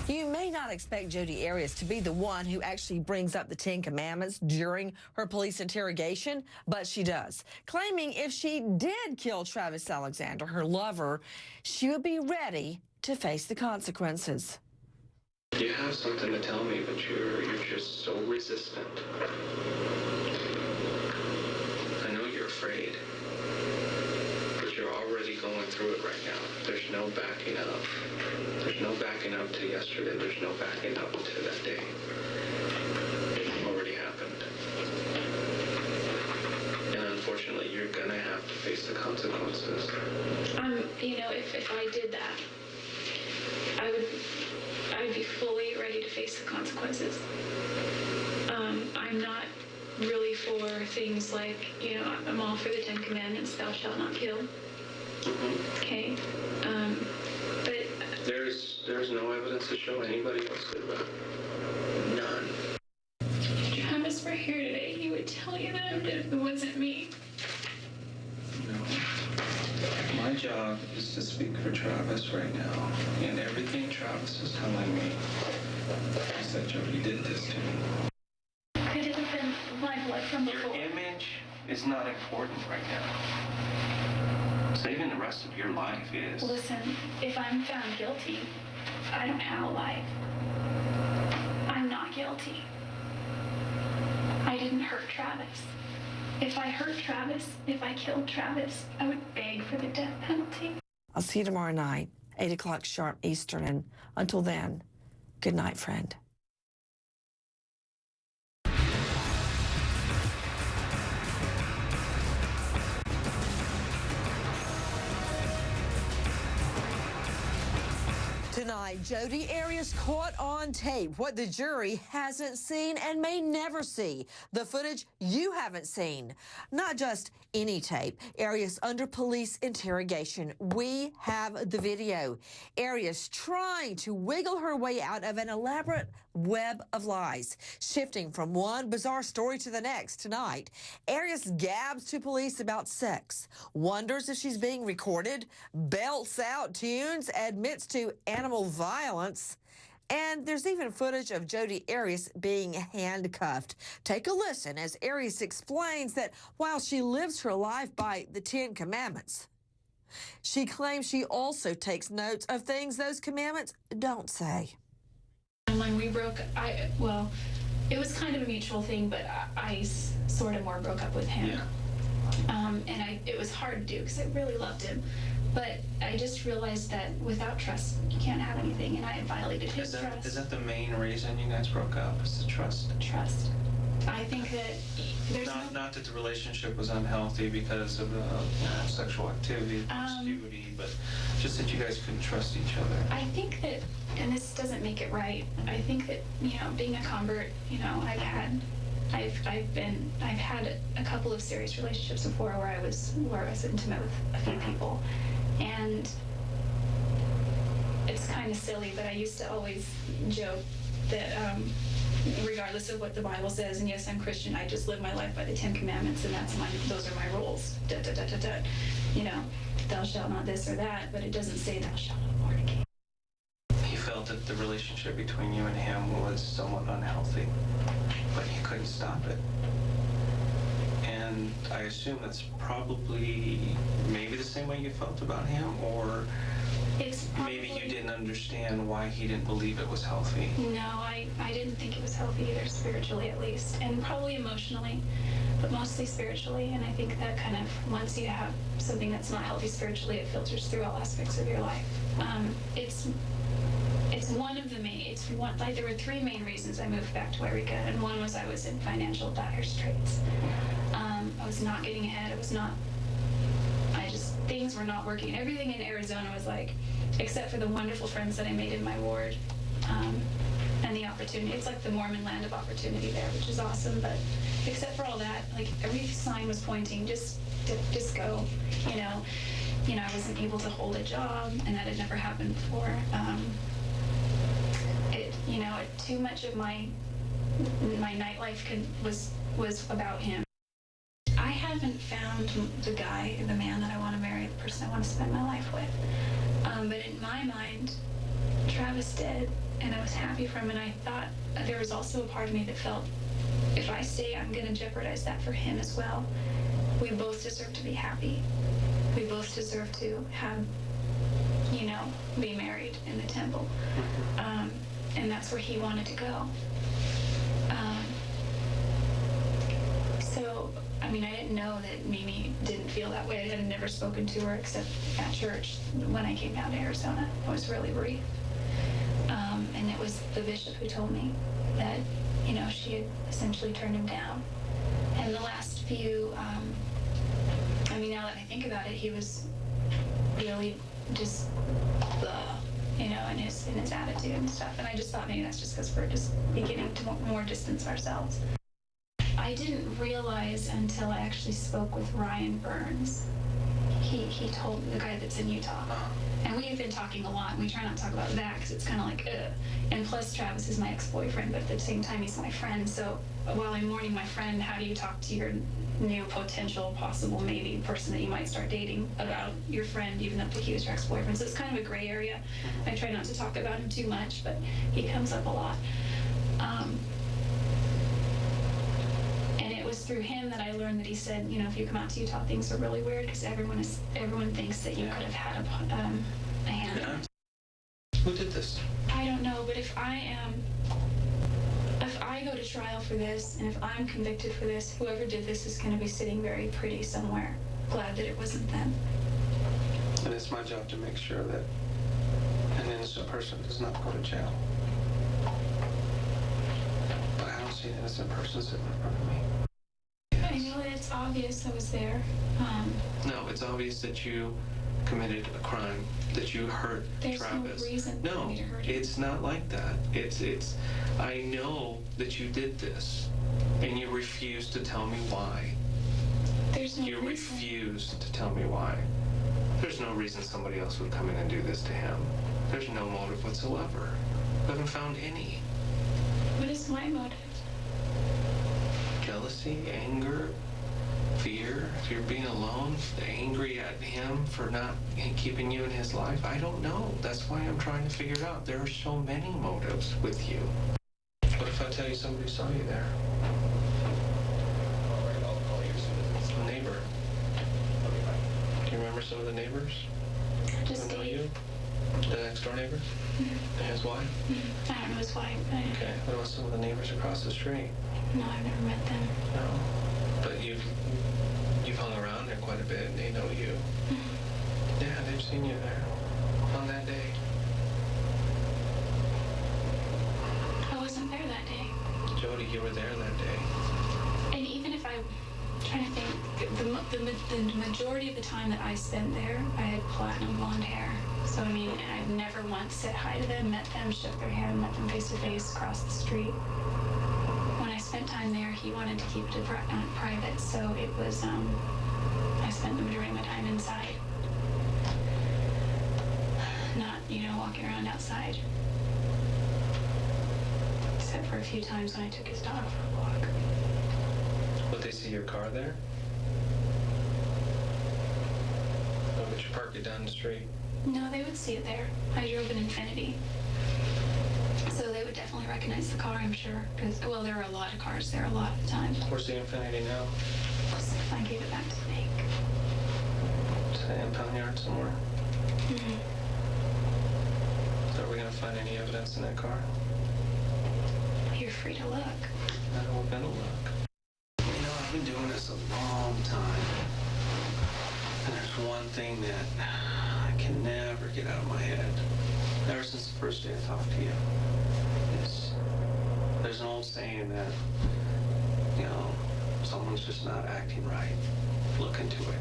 You may not expect Jodi Arias to be the one who actually brings up the 10 Commandments during her police interrogation, but she does, claiming if she did kill Travis Alexander, her lover, she would be ready to face the consequences. You have something to tell me, but you're just so resistant. I know you're afraid, but you're already going through it right now. There's no backing up. There's no backing up to yesterday. There's no backing up to that day. It already happened. And unfortunately, you're gonna have to face the consequences. You know, if I did that, I would be fully ready to face the consequences. I'm not really for things like, you know, I'm all for the 10 Commandments, thou shalt not kill. Mm-hmm. Okay. But there's no evidence to show anybody else did that. None. if Travis were here today, he would tell you that it wasn't me. No. My job is to speak for Travis right now, and everything Travis is telling me is that Jodi did this to me. Could it have been my blood from before? Your image is not important right now. Saving the rest of your life is. Listen, if I'm found guilty, I don't have a life. I'm not guilty. I didn't hurt Travis. If I hurt Travis, if I killed Travis, I would beg for the death penalty. I'll see you tomorrow night, 8 o'clock sharp Eastern, and until then, good night, friend. Tonight, Jodi Arias caught on tape what the jury hasn't seen and may never see. The footage you haven't seen. Not just any tape. Arias under police interrogation. We have the video. Arias trying to wiggle her way out of an elaborate web of lies. Shifting from one bizarre story to the next tonight. Arias gabs to police about sex. Wonders if she's being recorded. Belts out tunes. Admits to animal violence. And there's even footage of Jodi Arias being handcuffed. Take a listen as Arias explains that while she lives her life by the 10 Commandments, she claims she also takes notes of things those commandments don't say. And when we broke, it was kind of a mutual thing, but I sort of more broke up with him. Yeah. And it was hard to do because I really loved him. But I just realized that without trust, you can't have anything, and I had violated his trust. Is that the main reason you guys broke up? Is the trust? Trust. I think that there's not that the relationship was unhealthy because of sexual activity, promiscuity, but just that you guys couldn't trust each other. I think that, and this doesn't make it right, I think that, you know, being a convert, you know, I've had a couple of serious relationships before where I was intimate with a few people. And it's kind of silly, but I used to always joke that regardless of what the Bible says, and yes, I'm Christian, I just live my life by the 10 Commandments, and those are my rules. Da, da, da, da, da. You know, thou shalt not this or that, but it doesn't say thou shalt not fornicate. He felt that the relationship between you and him was somewhat unhealthy, but he couldn't stop it. And I assume that's probably maybe the same way you felt about him, or maybe you didn't understand why he didn't believe it was healthy. No, I didn't think it was healthy either, spiritually at least, and probably emotionally, but mostly spiritually. And I think that kind of, once you have something that's not healthy spiritually, it filters through all aspects of your life. It's one of the main, there were three main reasons I moved back to Yreka, and one was I was in financial dire straits. I was not getting ahead, things were not working. Everything in Arizona was like, except for the wonderful friends that I made in my ward, and the opportunity. It's like the Mormon land of opportunity there, which is awesome, but except for all that, like every sign was pointing, just go, you know, I wasn't able to hold a job, and that had never happened before. Too much of my nightlife was about him. I haven't found the man that I want to marry, the person I want to spend my life with. But in my mind, Travis did, and I was happy for him, and I thought there was also a part of me that felt, if I stay, I'm going to jeopardize that for him as well. We both deserve to be happy. We both deserve to have, you know, be married in the temple. And that's where he wanted to go. So, I mean, I didn't know that Mimi didn't feel that way. I had never spoken to her except at church when I came down to Arizona. It was really brief. And it was the bishop who told me that, you know, she had essentially turned him down. And the last few, I mean, now that I think about it, he was really just, you know, in his attitude and stuff. And I just thought maybe that's just because we're just beginning to more distance ourselves. I didn't realize until I actually spoke with Ryan Burns. He told the guy that's in Utah. And we've been talking a lot, and we try not to talk about that because it's kind of like, ugh. And plus, Travis is my ex-boyfriend, but at the same time, he's my friend. So while I'm mourning my friend, how do you talk to your new potential, possible, maybe person that you might start dating about your friend, even though he was your ex-boyfriend? So it's kind of a gray area. I try not to talk about him too much, but he comes up a lot. And it was through him that I learned that he said, you know, if you come out to Utah, things are really weird because everyone thinks that you could have had a hand. Yeah. Who did this? I don't know, but if I go to trial for this, and if I'm convicted for this, whoever did this is going to be sitting very pretty somewhere. Glad that it wasn't them. And it's my job to make sure that an innocent person does not go to jail. But I don't see an innocent person sitting in front of me. I know that it's obvious I was there. No, it's obvious that you committed a crime, that you hurt There's Travis. no reason for me to hurt him. It's not like that. I know that you did this, and you refuse to tell me why. There's no You reason. refuse to tell me why. There's no reason somebody else would come in and do this to him. There's no motive whatsoever. I haven't found any. What is my motive? Jealousy, anger, fear, if you're being alone, angry at him for not keeping you in his life. I don't know. That's why I'm trying to figure it out. There are so many motives with you. What if I tell you somebody saw you there? A neighbor. Do you remember some of the neighbors? Just Know Dave. you? The next door neighbor? And his wife? I don't know his wife. Okay. What about some of the neighbors across the street? No, I've never met them. No. But you've hung around there quite a bit, and they know you. Yeah, they've seen you there on that day. I wasn't there that day. Jodi, you were there that day. And even if I'm trying to think, the majority of the time that I spent there, I had platinum blonde hair. So, I mean, I've never once said hi to them, met them, shook their hand, met them face to face across the street. When I spent time there, he wanted to keep it private, so it was, I spent the majority of my time inside. Not, you know, walking around outside. Except for a few times when I took his dog for a walk. Would they see your car there? Or would you park it down the street? No, they would see it there. I drove an Infiniti. So they would definitely recognize the car, I'm sure. Because, well, there are a lot of cars there a lot of the time. Where's the Infiniti now? I gave it back to the bank. Is it an impound yard somewhere? Mm-hmm. So are we going to find any evidence in that car? You're free to look. We're going to look. You know, I've been doing this a long time. And there's one thing that I can never get out of my head. Ever since the first day I talked to you. There's an old saying that, you know, someone's just not acting right. Look into it.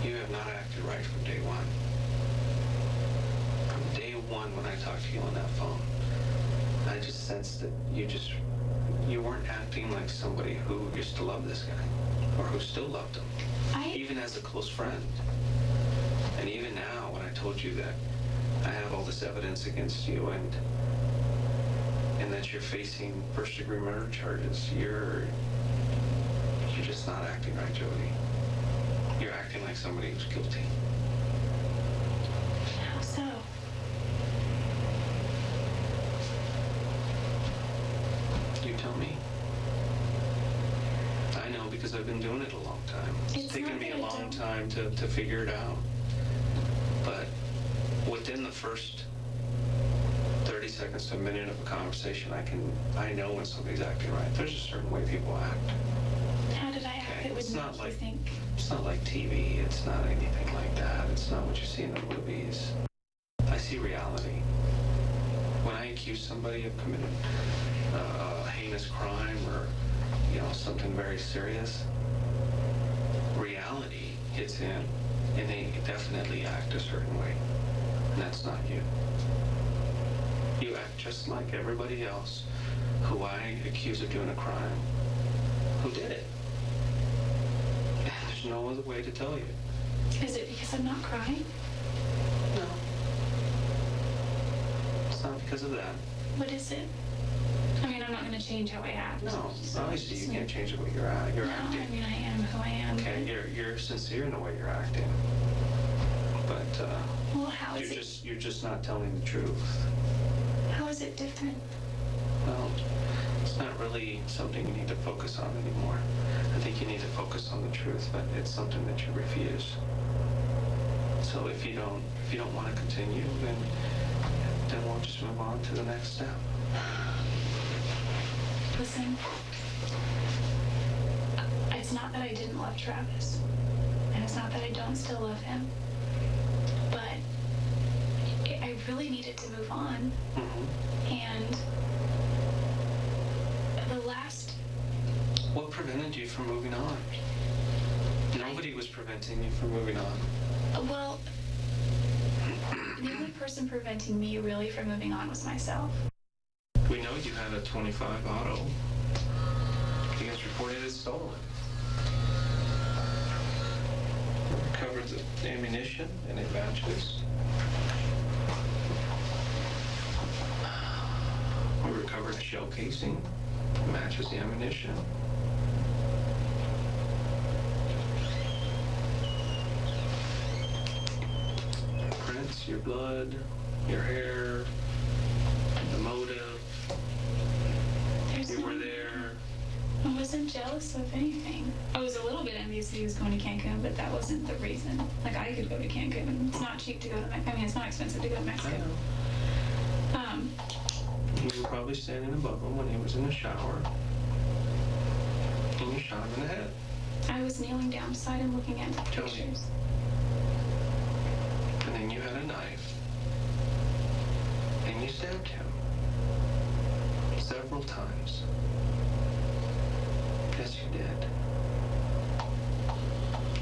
You have not acted right from day one. From day one when I talked to you on that phone, I just sensed that you weren't acting like somebody who used to love this guy, or who still loved him, even as a close friend. And even now, when I told you that I have all this evidence against you and that you're facing first-degree murder charges, you're just not acting right, Jodi. You're acting like somebody who's guilty. How so? because I've been doing it a long time. It's taken not me that a I long don't. time to figure it out. But within the first 30 seconds to a minute of a conversation, I know when somebody's acting right. There's a certain way people act. How did I act Okay, that would it's make not you like think? it's not like TV. It's not anything like that. It's not what you see in the movies. I see reality. When I accuse somebody of committing a heinous crime or something very serious, reality hits in, and they definitely act a certain way, and that's not you. You act just like everybody else who I accuse of doing a crime, who did it. There's no other way to tell you. Is it because I'm not crying? No. It's not because of that. What is it? I mean, I'm not going to change how I act. No, So obviously it's you can't like- change the way you're acting. No, I mean, I am who I am. Okay, you're sincere in the way you're acting, but Well, how is it? you're just not telling the truth. How is it different? Well, it's not really something you need to focus on anymore. I think you need to focus on the truth, but it's something that you refuse. So if you don't want to continue, then we'll just move on to the next step. Listen, it's not that I didn't love Travis, and it's not that I don't still love him, but I really needed to move on. Mm-hmm. And the last... What prevented you from moving on? Nobody was preventing you from moving on. Well, the only person preventing me really from moving on was myself. We know you had a 25 auto. You guys reported it stolen. Recovered the ammunition and it matches. We recovered the shell casing. It matches the ammunition. Your prints, your blood, your hair, the motive. There's You no... were there. I wasn't jealous of anything. I was a little bit envious that he was going to Cancun, but that wasn't the reason. Like, I could go to Cancun. It's not cheap to go to Mexico. I mean, it's not expensive to go to I Mexico. know. You were probably standing above him when he was in the shower. And you shot him in the head. I was kneeling down beside him looking at the Jodi. pictures. And then you had a knife. And you stabbed him. Several times. Yes, you did.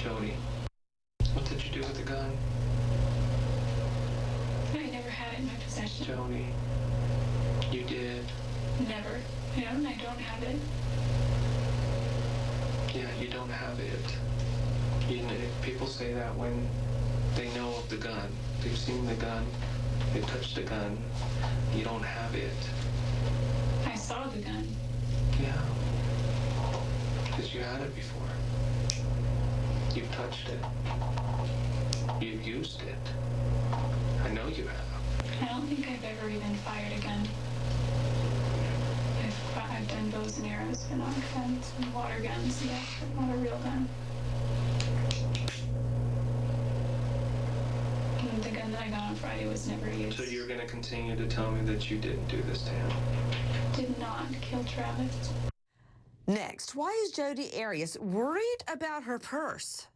Jodi, what did you do with the gun? I never had it in my possession. Jodi, you did. Never. I don't have it. Yeah, you don't have it. People say that when they know of the gun. They've seen the gun. They touched the gun. You don't have it. I saw the gun. Yeah. Because you had it before. You've touched it. You've used it. I know you have. I don't think I've ever even fired a gun. I've done bows and arrows, but not guns and water guns, yeah, but not a real gun. And the gun that I got on Friday was never used. So you're going to continue to tell me that you didn't do this to him? Did not kill Travis. Next, why is Jodi Arias worried about her purse?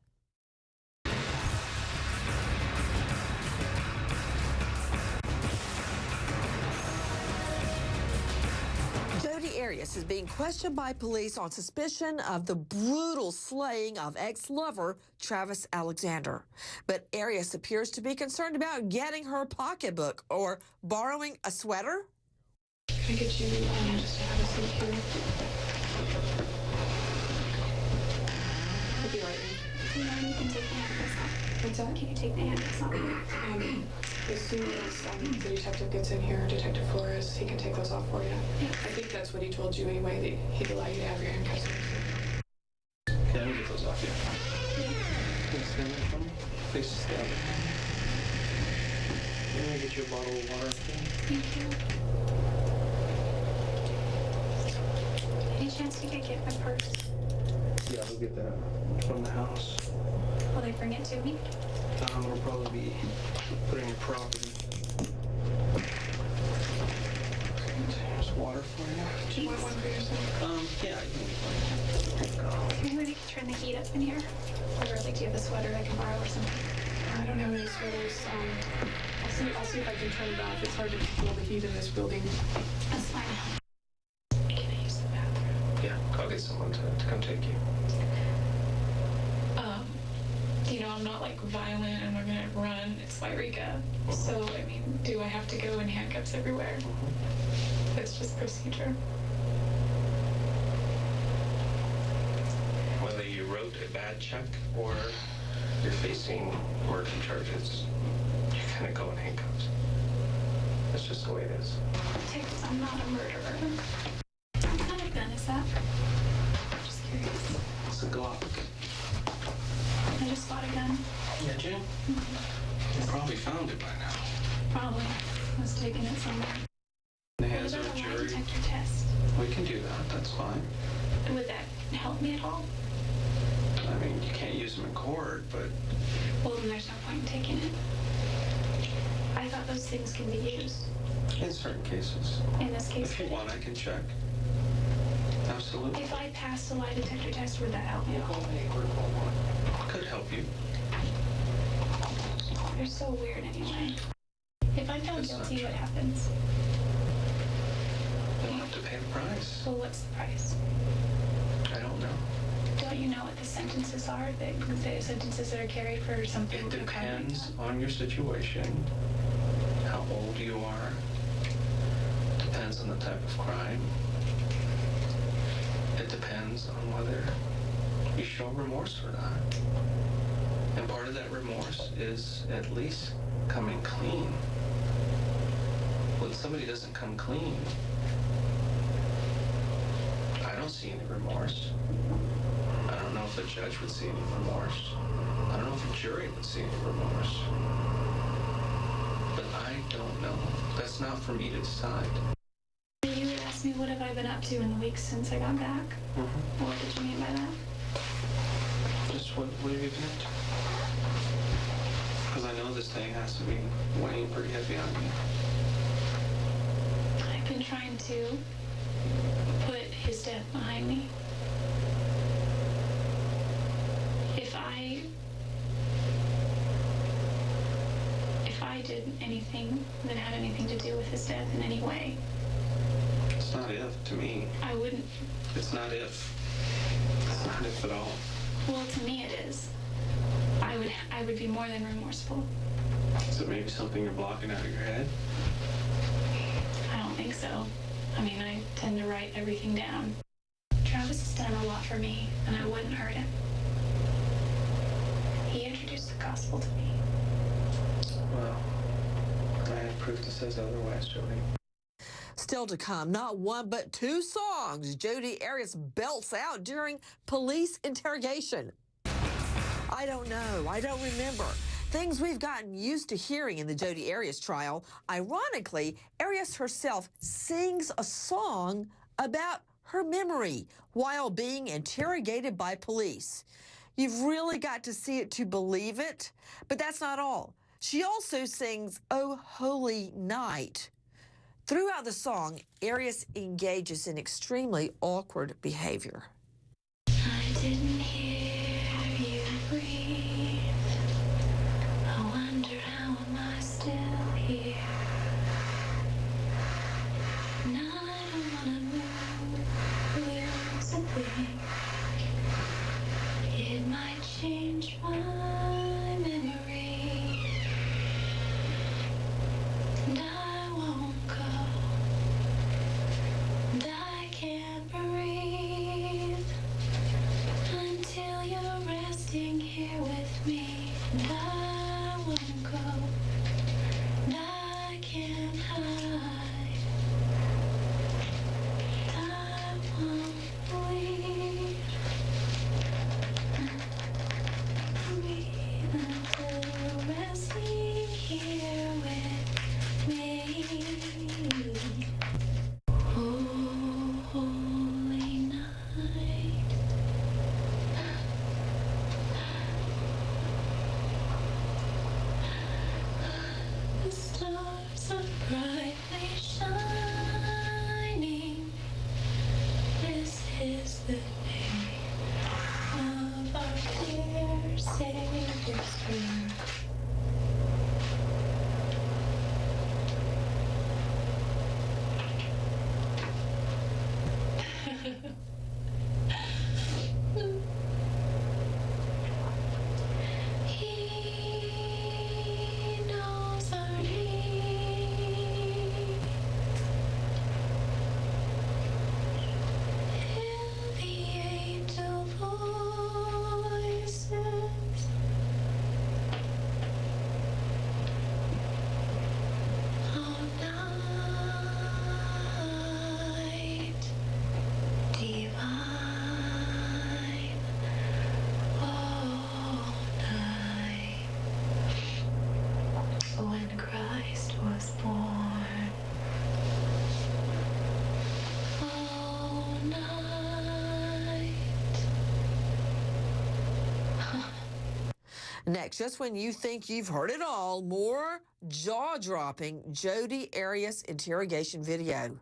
Jodi Arias is being questioned by police on suspicion of the brutal slaying of ex-lover Travis Alexander. But Arias appears to be concerned about getting her pocketbook or borrowing a sweater. Can I get you just to have a seat here? I'll be right in. You can take the handcuffs off. What's that? Can you take the handcuffs off? As soon as the detective gets in here, Detective Flores, he can take those off for you. Yeah. I think that's what he told you anyway, that he'd allow you to have your handcuffs on. Okay, let me get those off you. Can you stand there for me? Please stand. Let me get you a bottle of water. Thank you. Any chance you could get my purse? Yeah, we'll get that from the house. Will they bring it to me? We'll probably be putting your property. There's water for you. Do you want one for yourself? Yeah, you Maybe we could turn the heat up in here. Or like, do you have a sweater I can borrow or something? I don't have any sweaters. I'll see if I can turn it off. It's hard to control the heat in this building. That's fine. Can I use the bathroom? Yeah, I'll get someone to come take you. You know, I'm not like violent and we're gonna run. It's Yreka. So, I mean, do I have to go in handcuffs everywhere? It's just procedure. Whether you wrote a bad check or you're facing murder charges, you're gonna go in handcuffs. That's just the way it is. I'm not a murderer. What kind of gun is that? I'm just curious. It's a Glock. I just bought a gun. Yeah, Jim? You probably found it by now. Probably. I was taking it somewhere. In the What hands of about a a lie jury. detector test? We can do that, that's fine. Would that help me at all? I mean, you can't use them in court, but Well, then there's no point in taking it. I thought those things can be used. in certain cases. In this case, If you want, I can check. Absolutely. if I passed a lie detector test, would that help me at all? Could help you. They're so weird anyway. If I'm found It's not guilty, true. what happens? You'll have to pay the price. Well, what's the price? I don't know. Don't you know what the sentences are? The sentences that are carried for something? It depends on your situation, how old you are, depends on the type of crime. It depends on whether you show remorse or not. And part of that remorse is at least coming clean. When somebody doesn't come clean, I don't see any remorse. I don't know if a judge would see any remorse. I don't know if a jury would see any remorse. But I don't know. That's not for me to decide. You would ask me, what have I been up to in the weeks since I got back? What did you mean by that? Just what have you been up to? Because I know this thing has to be weighing pretty heavy on me. I've been trying to put his death behind me. If I did anything that had anything to do with his death in any way, It's not if to me. I wouldn't. It's not if. It's not if at all. Well, to me it is. I would be more than remorseful. Is it maybe something you're blocking out of your head? I don't think so. I mean, I tend to write everything down. Travis has done a lot for me, and I wouldn't hurt him. He introduced the gospel to me. Well, I have proof that says otherwise, Jodi. Still to come, not one but two songs Jodi Arias belts out during police interrogation. I don't know. I don't remember. Things we've gotten used to hearing in the Jodi Arias trial. Ironically, Arias herself sings a song about her memory while being interrogated by police. You've really got to see it to believe it, but that's not all. She also sings "Oh Holy Night." Throughout the song, Arias engages in extremely awkward behavior. I didn't hear you breathe. I wonder how am I still here. And I don't wanna lose a thing. It might change my memory. And I won't go. And I can't breathe until Next, just when you think you've heard it all, more jaw-dropping Jodi Arias interrogation video.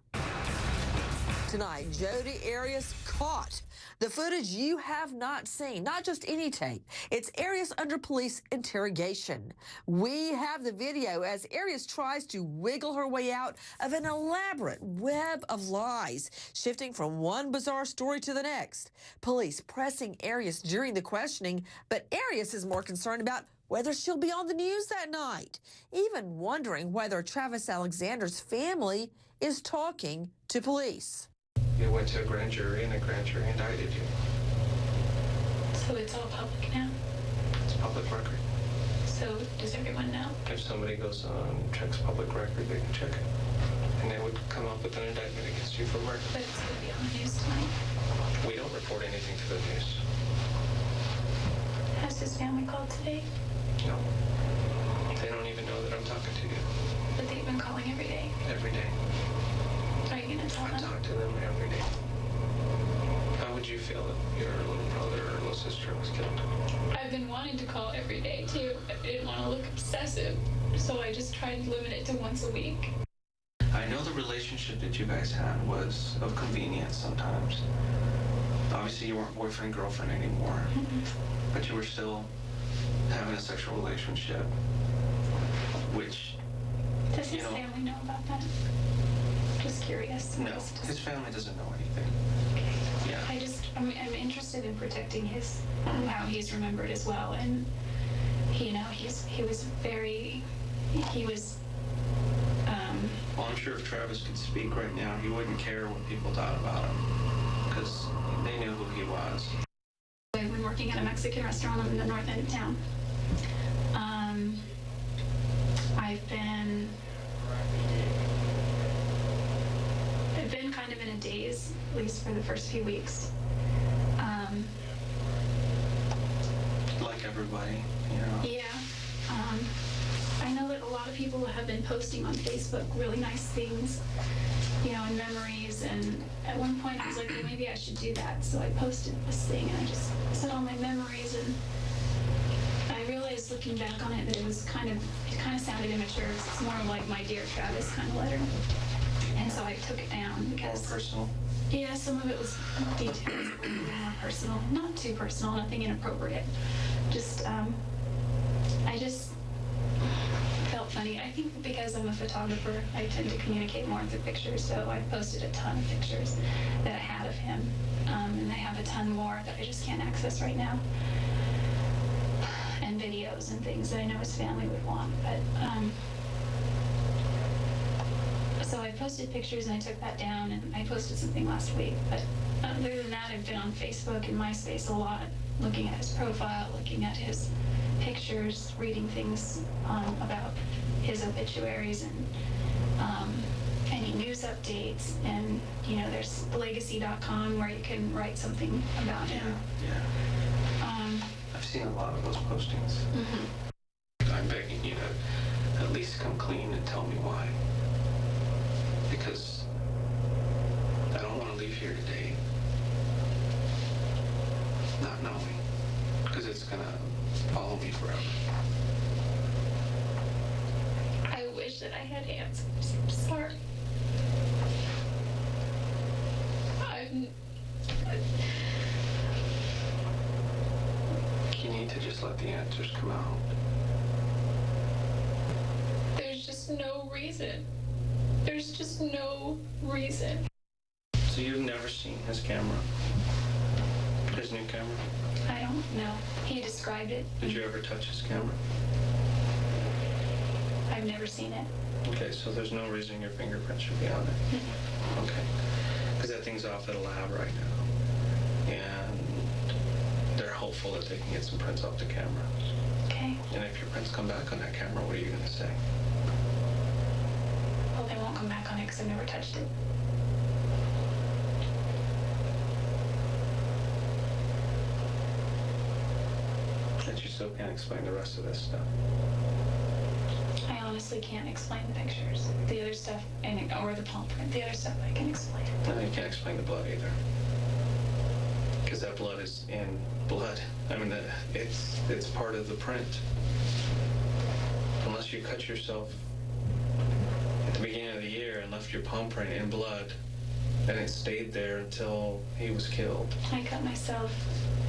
Tonight, Jodi Arias caught. The footage you have not seen, not just any tape. It's Arias under police interrogation. We have the video as Arias tries to wiggle her way out of an elaborate web of lies, shifting from one bizarre story to the next. Police pressing Arias during the questioning, but Arias is more concerned about whether she'll be on the news that night, even wondering whether Travis Alexander's family is talking to police. You went to a grand jury and a grand jury indicted you. So it's all public now? It's public record. So does everyone know? If somebody goes on and checks public record, they can check it. And they would come up with an indictment against you for murder. But it's going to be on the news tonight. We don't report anything to the news. Has his family called today? No. They don't even know that I'm talking to you. But they've been calling every day. Every day. Are you going to tell I them? talk to them every day. How would you feel if your little brother or little sister was killed? I've been wanting to call every day too. I didn't want to look obsessive, so I just tried to limit it to once a week. I know the relationship that you guys had was of convenience sometimes. Obviously, you weren't boyfriend, girlfriend anymore, but you were still having a sexual relationship, which, Does his family know about that? Just curious. no, his family doesn't know anything. Yeah. I'm interested in protecting how he's remembered as well, and he was Well, I'm sure if Travis could speak right now, he wouldn't care what people thought about him, because they knew who he was. I've been working at a Mexican restaurant in the north end of town. I've been kind of in a daze, at least for the first few weeks. Like everybody, you know. Yeah. I know that a lot of people have been posting on Facebook really nice things, and memories, and at one point I was like, well, maybe I should do that. So I posted this thing and I just said all my memories, and I realized looking back on it that it kind of sounded immature. It's more like my Dear Travis kind of letter. And so I took it down because... More personal? Yeah, some of it was details that were a little more personal. Not too personal, nothing inappropriate. I just felt funny. I think because I'm a photographer, I tend to communicate more through pictures, so I posted a ton of pictures that I had of him, and I have a ton more that I just can't access right now, and videos and things that I know his family would want, but so I posted pictures and I took that down, and I posted something last week, but other than that, I've been on Facebook and MySpace a lot, looking at his profile, looking at his pictures, reading things about his obituaries and any news updates, and there's legacy.com where you can write something about him. Yeah. I've seen a lot of those postings. I'm begging you to at least come clean and tell me why. Because I don't want to leave here today not knowing, because it's gonna follow me forever. I wish that I had answers. I'm sorry. You need to just let the answers come out. There's just no reason. There's just no reason. So you've never seen his camera? His new camera? I don't know. He described it. Did you ever touch his camera? I've never seen it. Okay, so there's no reason your fingerprints should be on it. Okay. Because that thing's off at a lab right now. And they're hopeful that they can get some prints off the camera. Okay. And if your prints come back on that camera, what are you going to say? Well, they won't come back on it because I've never touched it. And you still can't explain the rest of this stuff. I honestly can't explain the pictures. The other stuff, or the palm print. The other stuff I can explain. No, you can't explain the blood either. Because that blood is in blood. I mean, it's part of the print. Unless you cut yourself at the beginning of the year and left your palm print in blood, and it stayed there until he was killed. I cut myself.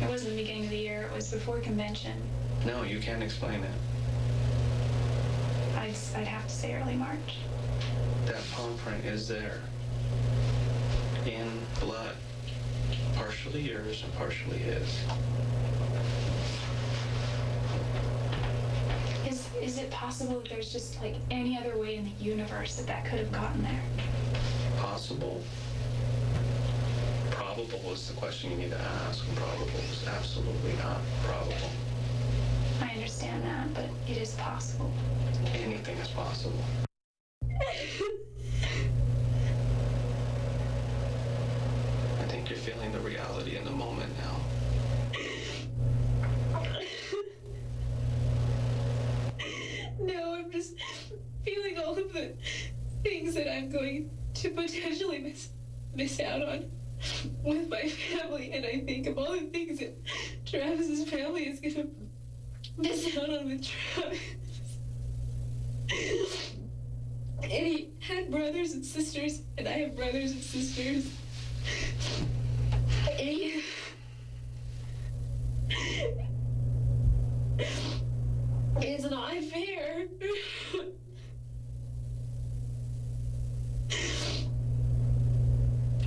It wasn't the beginning of the year. It was before convention. No, you can't explain it. I'd have to say early March. That palm print is there in blood. Partially yours and partially his. Is it possible that there's just like any other way in the universe that could have gotten there? Possible. Probable is the question you need to ask, and probable is absolutely not probable. I understand that, but it is possible. Anything is possible. I think you're feeling the reality in the moment now. No, I'm just feeling all of the things that I'm going to potentially miss out on with my family, and I think of all the things that Travis's family is going to miss out on with Travis. And he had brothers and sisters, and I have brothers and sisters. And he... It's not fair.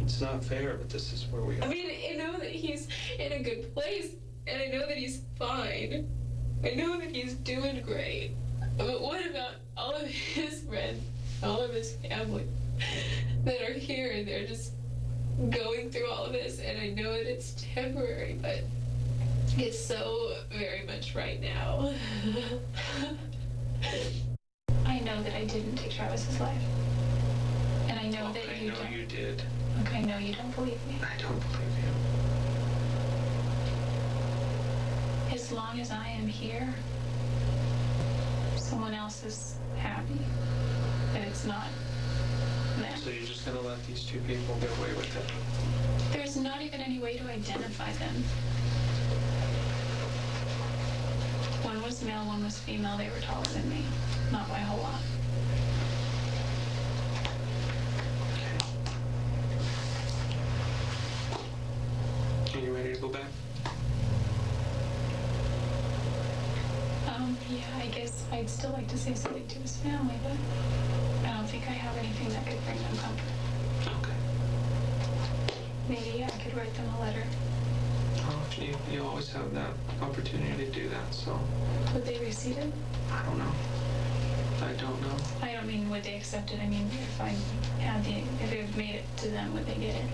It's not fair, but this is where we are. I mean, I know that he's in a good place, and I know that he's fine. I know that he's doing great. But what about all of his friends, all of his family that are here, and they're just going through all of this, and I know that it's temporary, but it's so very much right now. I know that I didn't take Travis's life. And I know that you don't. I know you did. Okay, no, you don't believe me. I don't believe you. As long as I am here, someone else is happy. And it's not them. So you're just gonna let these two people get away with it? There's not even any way to identify them. One was male, one was female. They were taller than me. Not by a whole lot. Are you ready to go back? Yeah, I guess I'd still like to say something to his family, but I don't think I have anything that could bring them comfort. Okay. Maybe I could write them a letter. Oh, you always have that opportunity to do that, so Would they receive it? I don't know. I don't know. I don't mean would they accept it. I mean if it made it to them, would they get it?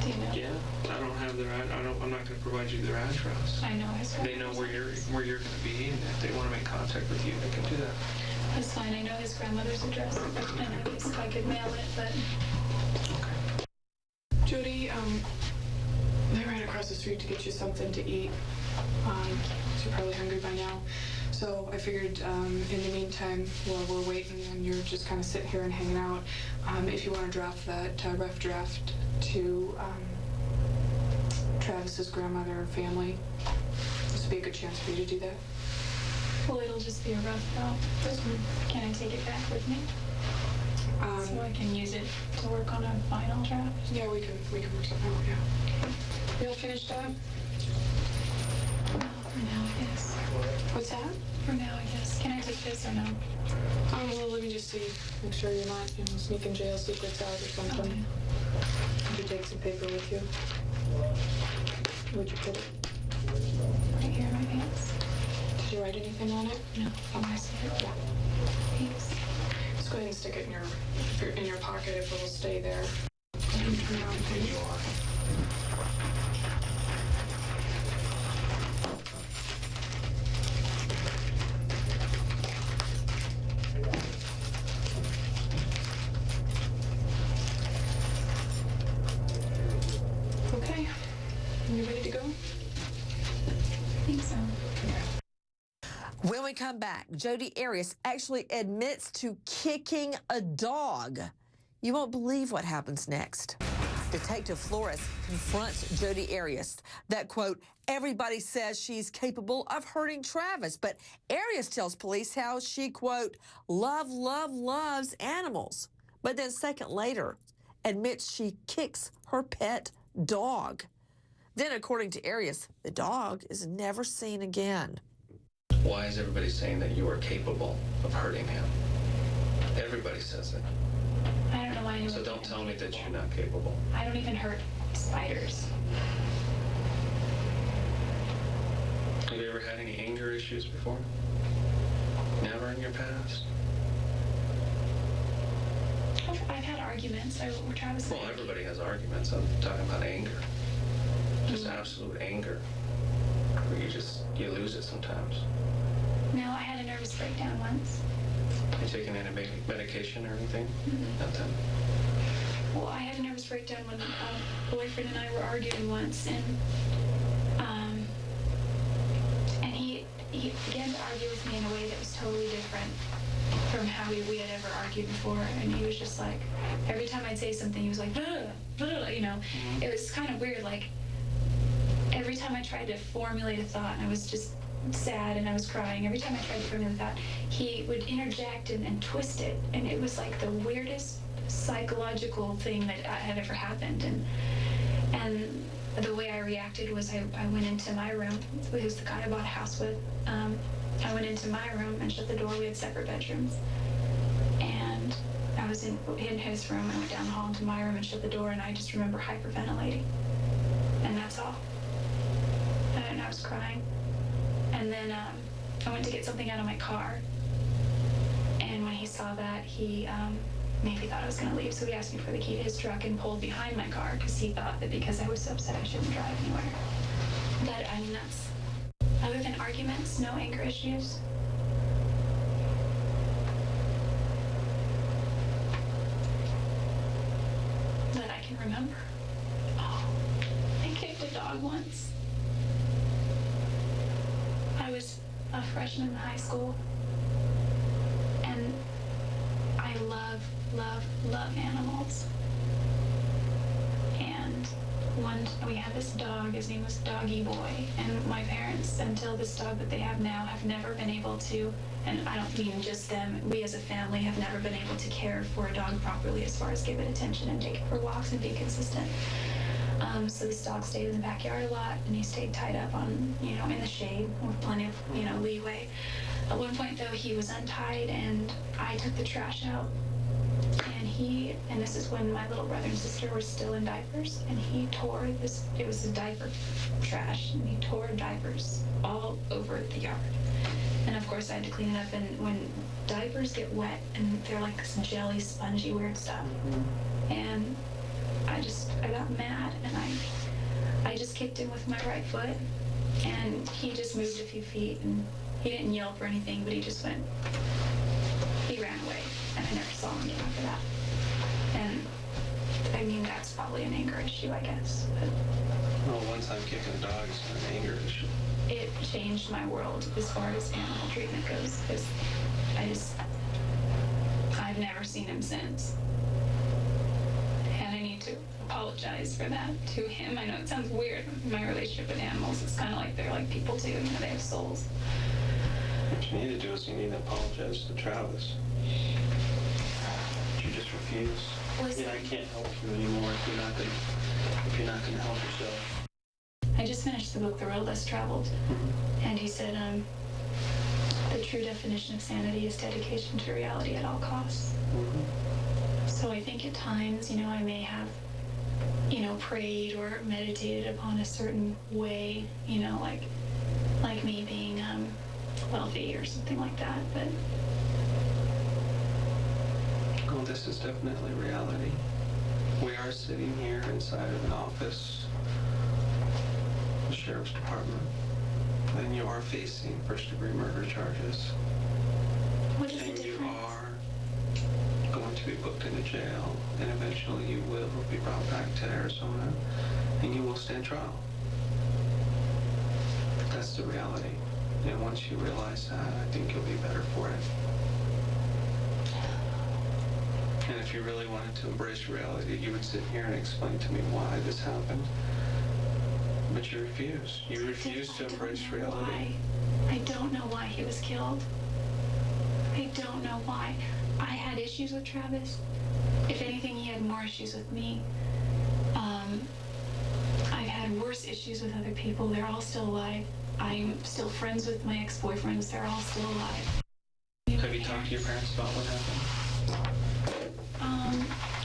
Do you know? Yeah, I don't have their. I'm not going to provide you their address. I know his They know where you're going to be, and if they want to make contact with you, they can do that. That's fine. I know his grandmother's address, and I guess if I could mail it, but Okay. Jodi, I ran across the street to get you something to eat. You're probably hungry by now. So I figured in the meantime, while we're waiting and you're just kind of sitting here and hanging out, if you want to draft that rough draft to Travis's grandmother and family, this would be a good chance for you to do that. well, it'll just be a rough draft. Can I take it back with me so I can use it to work on a final draft? Yeah, we can work something out, yeah. You all finished up? Well, for now, I guess. What's that? For now, I guess. Can I take this or no? Well, let me just see. Make sure you're not, sneaking jail secrets out or something. Okay. Would you take some paper with you? Where'd you put it? Right here in my pants. Did you write anything on it? No. Can I see it? Yeah. Thanks. Just go ahead and stick it in your pocket if it'll stay there. Turn around, please. Okay. You ready to go? I think so. When we come back, Jodi Arias actually admits to kicking a dog. You won't believe what happens next. Detective Flores confronts Jodi Arias that, quote, everybody says she's capable of hurting Travis, but Arias tells police how she, quote, loves animals. But then a second later, admits she kicks her pet dog. Then, according to Arias, the dog is never seen again. Why is everybody saying that you are capable of hurting him? Everybody says it. I don't know why anyone. So don't tell me that you're not capable. I don't even hurt spiders. Have you ever had any anger issues before? Never in your past? I've had arguments. Travis. Well, everybody has arguments. I'm talking about anger. Just absolute anger. Where you lose it sometimes. No, I had a nervous breakdown once. You taking any medication or anything? Mm-hmm. Nothing. Well, I had a nervous breakdown when a boyfriend and I were arguing once, and he began to argue with me in a way that was totally different from how we had ever argued before. And he was just like, every time I'd say something, he was like, you know. It was kind of weird. Like, every time I tried to formulate a thought, and I was just sad and I was crying, every time I tried to formulate a thought, he would interject and twist it. And it was like the weirdest psychological thing that had ever happened. And the way I reacted was I went into my room. It was the guy I bought a house with. I went into my room and shut the door. We had separate bedrooms. And I was in his room. I went down the hall into my room and shut the door, and I just remember hyperventilating. And that's all. And I was crying. And then I went to get something out of my car. And when he saw that, he maybe thought I was going to leave, so he asked me for the key to his truck and pulled behind my car because he thought that because I was so upset I shouldn't drive anywhere. But I mean, that's, other than arguments, no anger issues. That I can remember. Oh, I kicked a dog once. I was a freshman in high school, and I love animals. And we had this dog, his name was Doggy Boy, and my parents, until this dog that they have now, have never been able to, and I don't mean just them, we as a family have never been able to care for a dog properly as far as give it attention and take it for walks and be consistent. So this dog stayed in the backyard a lot, and he stayed tied up on, in the shade with plenty of, leeway. At one point, though, he was untied, and I took the trash out. And this is when my little brother and sister were still in diapers, and he tore this, it was a diaper trash, and he tore diapers all over the yard. And of course I had to clean it up, and when diapers get wet, and they're like this jelly, spongy, weird stuff, and I got mad, and I just kicked him with my right foot, and he just moved a few feet, and he didn't yelp or anything, but he ran away, and I never saw him again after that. And I mean, that's probably an anger issue, I guess. But well, one time kicking a dog is not an anger issue. It changed my world as far as animal treatment goes, because I've never seen him since. And I need to apologize for that to him. I know it sounds weird, my relationship with animals. It's kind of like they're like people too, they have souls. What you need to do is you need to apologize to Travis. But you just refuse. I can't help you anymore if you're not gonna help yourself. I just finished the book, The Road Less Traveled, and he said, the true definition of sanity is dedication to reality at all costs. So I think at times, I may have, prayed or meditated upon a certain way, like me being wealthy or something like that, but... Well, this is definitely reality. We are sitting here inside of an office, the sheriff's department, and you are facing first-degree murder charges. What is the and difference? You are going to be booked into jail, and eventually you will be brought back to Arizona, and you will stand trial. That's the reality. And once you realize that, I think you'll be better for it. And if you really wanted to embrace reality, you would sit here and explain to me why this happened. But you refuse. You refuse to embrace reality. I don't know why he was killed. I don't know why. I had issues with Travis. If anything, he had more issues with me. I've had worse issues with other people. They're all still alive. I'm still friends with my ex-boyfriends. They're all still alive. Have you talked to your parents about what happened?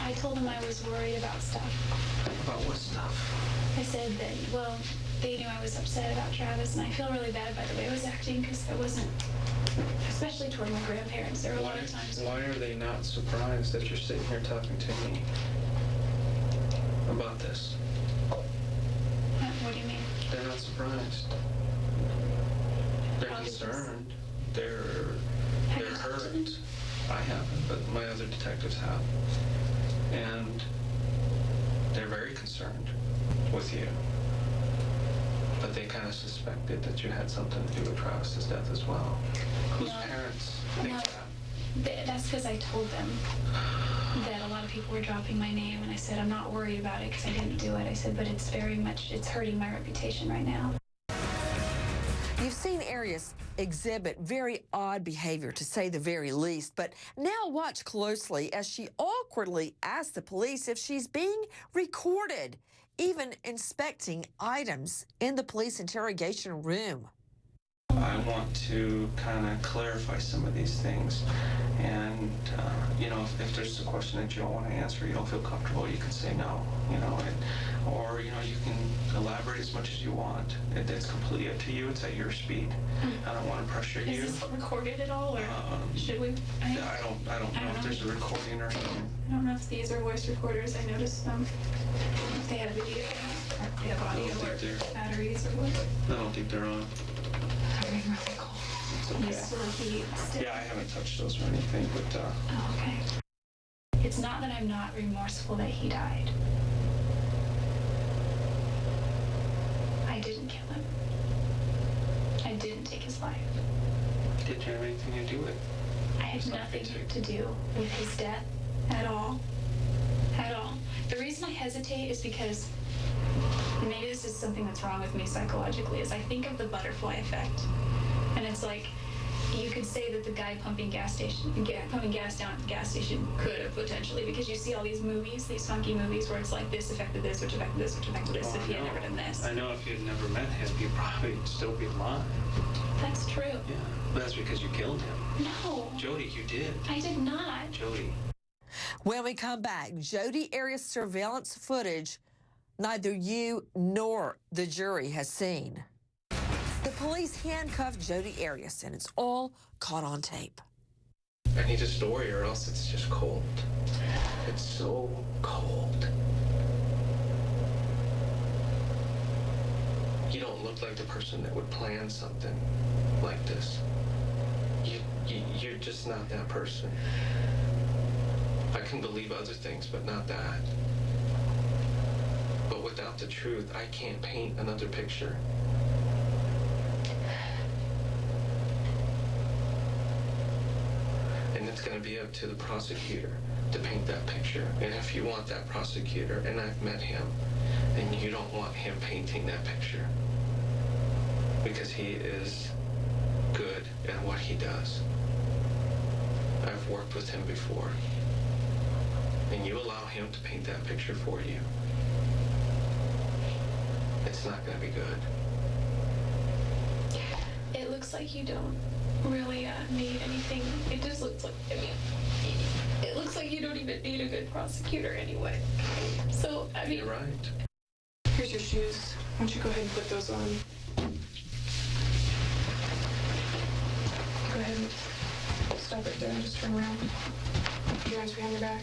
I told them I was worried about stuff. About what stuff? I said that, well, they knew I was upset about Travis, and I feel really bad by the way I was acting, because I wasn't, especially toward my grandparents. There were a lot of times. Why are they not surprised that you're sitting here talking to me about this? What do you mean? They're not surprised. They're concerned. They're hurt. I haven't, but my other detectives have. And they're very concerned with you. But they kind of suspected that you had something to do with Travis's death as well. Whose parents think that? That's because I told them that a lot of people were dropping my name, and I said, I'm not worried about it because I didn't do it. I said, but it's hurting my reputation right now. You've seen Arias exhibit very odd behavior, to say the very least, but now watch closely as she awkwardly asks the police if she's being recorded, even inspecting items in the police interrogation room. I want to kind of clarify some of these things. And, if there's a question that you don't want to answer, you don't feel comfortable, you can say no, or, you can elaborate as much as you want. It's completely up to you. It's at your speed. I don't want to pressure you. Is this recorded at all, or should we? I don't know if there's a recording or something. I don't know if these are voice recorders. I noticed if they had a video, or if they have audio, or batteries, or what. I don't think they're on. That'd be really cool. It's okay. Yeah, I haven't touched those or anything, but Oh, okay. It's not that I'm not remorseful that he died. I didn't kill him. I didn't take his life. Did you have anything to do with it? I had nothing to do with his death at all. At all. The reason I hesitate is because maybe this is something that's wrong with me psychologically, is I think of the butterfly effect. And it's like, you could say that the guy pumping gas down at the gas station could have potentially, because you see all these movies, these funky movies where it's like this affected this, which affected this, which affected this, if he had never done this. I know if you had never met him, he'd probably still be alive. That's true. Yeah, but that's because you killed him. No. Jodi, you did. I did not. Jodi. When we come back, Jodi Arias surveillance footage neither you nor the jury has seen. The police handcuffed Jodi Arias, and it's all caught on tape. I need a story, or else it's just cold. It's so cold. You don't look like the person that would plan something like this. You're just not that person. I can believe other things, but not that. But without the truth, I can't paint another picture. And it's going to be up to the prosecutor to paint that picture. And if you want that prosecutor, and I've met him, and you don't want him painting that picture, because he is good at what he does. I've worked with him before. And you allow him to paint that picture for you, it's not going to be good. It looks like you don't really need anything. It just looks like, it looks like you don't even need a good prosecutor anyway. So, You're right. Here's your shoes. Why don't you go ahead and put those on? Go ahead and stop right there and just turn around. Put your hands behind your back.